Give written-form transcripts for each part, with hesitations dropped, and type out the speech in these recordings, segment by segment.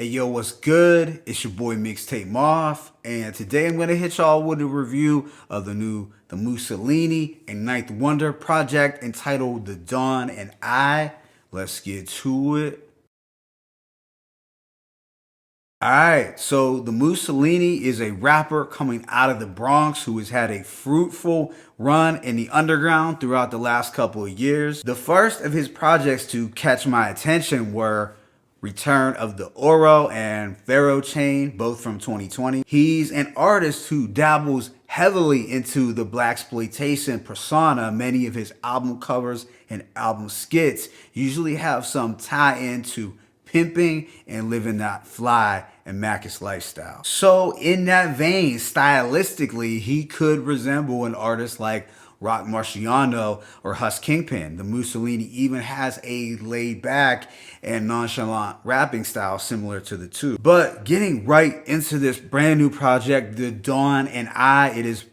Hey yo, what's good? It's your boy Mixtape Moth, and today I'm gonna hit y'all with a review of the Musalini and Ninth Wonder project entitled The Dawn and I. Let's get to it. Alright, so the Musalini is a rapper coming out of the Bronx who has had a fruitful run in the underground throughout the last couple of years. The first of his projects to catch my attention were Return of the Oro and Pharaoh Chain, both from 2020. He's an artist who dabbles heavily into the blaxploitation persona. Many of his album covers and album skits usually have some tie-in to pimping and living that fly and Macus lifestyle. So in that vein, stylistically, he could resemble an artist like Rock Marciano or Hus Kingpin. The Musalini even has a laid back and nonchalant rapping style similar to the two. But getting right into this brand new project, The Dawn and I, it is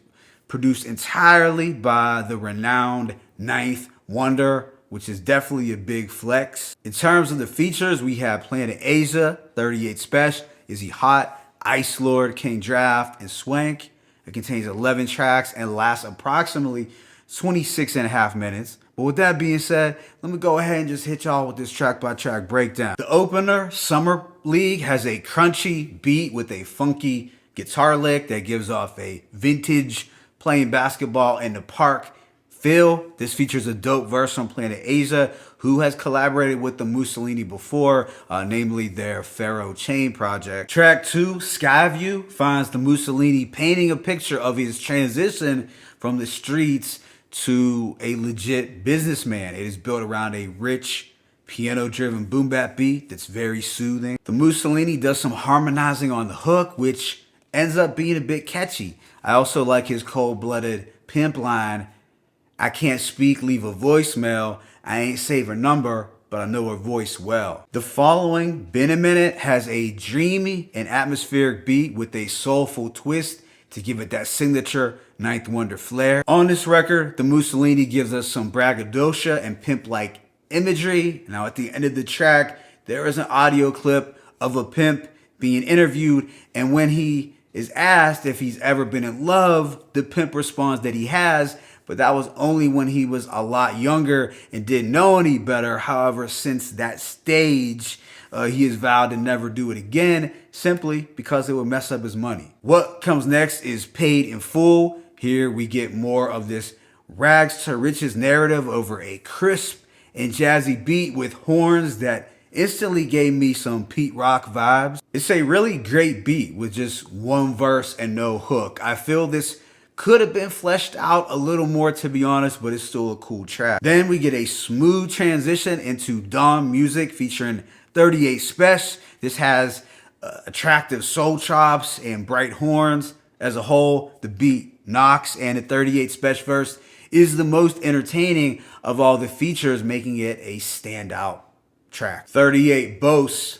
produced entirely by the renowned Ninth Wonder, which is definitely a big flex. In terms of the features, we have Planet Asia, 38 Special, Is He Hot, Ice Lord, King Draft, and Swank. It contains 11 tracks and lasts approximately 26 and a half minutes. But with that being said, let me go ahead and just hit y'all with this track by track breakdown. The opener, Summer League, has a crunchy beat with a funky guitar lick that gives off a vintage playing basketball in the park feel. This features a dope verse from Planet Asia, who has collaborated with the Musalini before, namely their Pharaoh Chain project. Track 2, Skyview, finds the Musalini painting a picture of his transition from the streets to a legit businessman. It is built around a rich, piano-driven boom bap beat that's very soothing. The Musalini does some harmonizing on the hook, which ends up being a bit catchy. I also like his cold-blooded pimp line, I can't speak, leave a voicemail. I ain't save her number, but I know her voice well. The following, Been a Minute, has a dreamy and atmospheric beat with a soulful twist to give it that signature Ninth Wonder flair. On this record, the Musalini gives us some braggadocio and pimp-like imagery. Now at the end of the track, there is an audio clip of a pimp being interviewed, and when he is asked if he's ever been in love, the pimp responds that he has, but that was only when he was a lot younger and didn't know any better. However, since that stage, he has vowed to never do it again, simply because it would mess up his money. What comes next is Paid in Full. Here we get more of this rags to riches narrative over a crisp and jazzy beat with horns that instantly gave me some Pete Rock vibes. It's a really great beat with just one verse and no hook. I feel this could have been fleshed out a little more, to be honest, but it's still a cool track. Then we get a smooth transition into Dawn Music featuring 38 Special. This has attractive soul chops and bright horns. As a whole, the beat knocks, and the 38 Special verse is the most entertaining of all the features, making it a standout track. 38 boasts,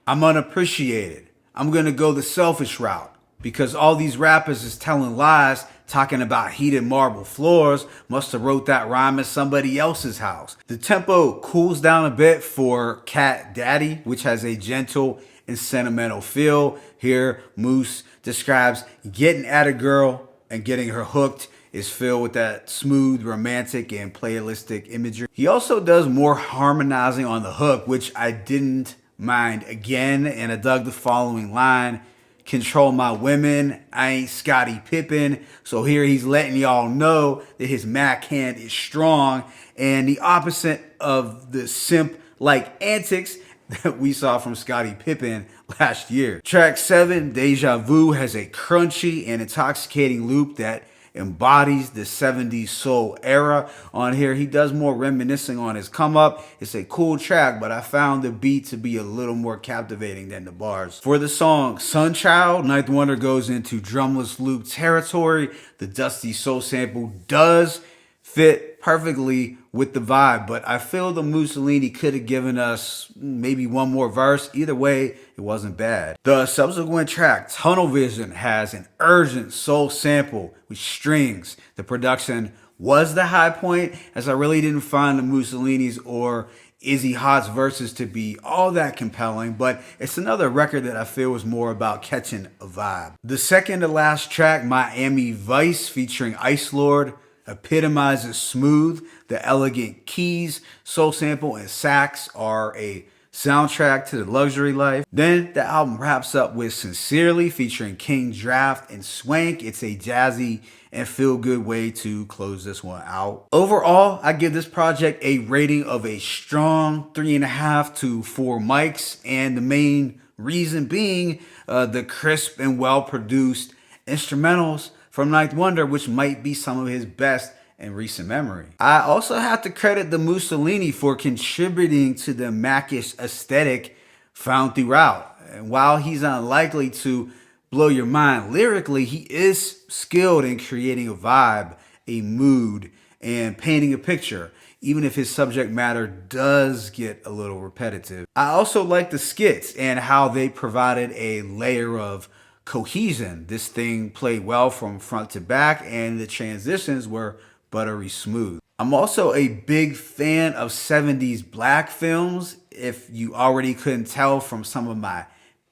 I'm unappreciated. I'm gonna go the selfish route, because all these rappers is telling lies, talking about heated marble floors. Must have wrote that rhyme in somebody else's house. The tempo cools down a bit for Cat Daddy, which has a gentle and sentimental feel. Here, Moose describes getting at a girl and getting her hooked is filled with that smooth, romantic, and playlistic imagery. He also does more harmonizing on the hook, which I didn't mind again, and I dug the following line, control my women, I ain't Scottie Pippen. So here he's letting y'all know that his Mac hand is strong, and the opposite of the simp-like antics that we saw from Scottie Pippen last year. Track 7, Deja Vu, has a crunchy and intoxicating loop that embodies the 70s soul era. On here, he does more reminiscing on his come up. It's a cool track, but I found the beat to be a little more captivating than the bars. For the song Sunchild, Ninth Wonder goes into drumless loop territory. The dusty soul sample does fit perfectly with the vibe, but I feel the Musalini could have given us maybe one more verse. Either way, it wasn't bad. The subsequent track, Tunnel Vision, has an urgent soul sample with strings. The production was the high point, as I really didn't find the Musalini's or Izzy Hot's verses to be all that compelling, but it's another record that I feel was more about catching a vibe. The second to last track, Miami Vice, featuring Ice Lord, epitomizes smooth. The elegant keys, soul sample, and sax are a soundtrack to the luxury life. Then the album wraps up with Sincerely, featuring King Draft and Swank. It's a jazzy and feel-good way to close this one out. Overall, I give this project a rating of a strong 3.5 to 4 mics, and the main reason being the crisp and well-produced instrumentals from Ninth Wonder, which might be some of his best in recent memory. I also have to credit the Musalini for contributing to the Macish aesthetic found throughout. And while he's unlikely to blow your mind lyrically, he is skilled in creating a vibe, a mood, and painting a picture, even if his subject matter does get a little repetitive. I also like the skits and how they provided a layer of cohesion. This thing played well from front to back, and the transitions were buttery smooth. I'm also a big fan of 70s black films, if you already couldn't tell from some of my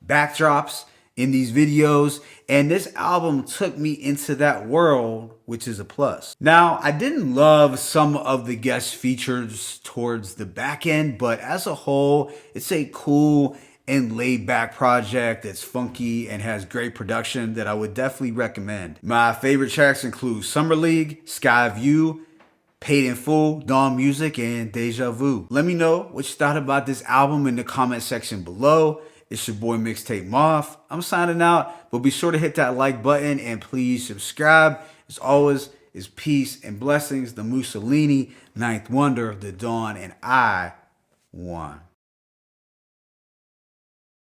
backdrops in these videos, and this album took me into that world, which is a plus. Now, I didn't love some of the guest features towards the back end, but as a whole, it's a cool and laid back project that's funky and has great production that I would definitely recommend. My favorite tracks include Summer League, Sky View, Paid in Full, Dawn Music, and Deja Vu. Let me know what you thought about this album in the comment section below. It's your boy Mixtape Moth. I'm signing out, but be sure to hit that like button and please subscribe. As always, is peace and blessings. The Musalini, Ninth Wonder, The Dawn, and I won.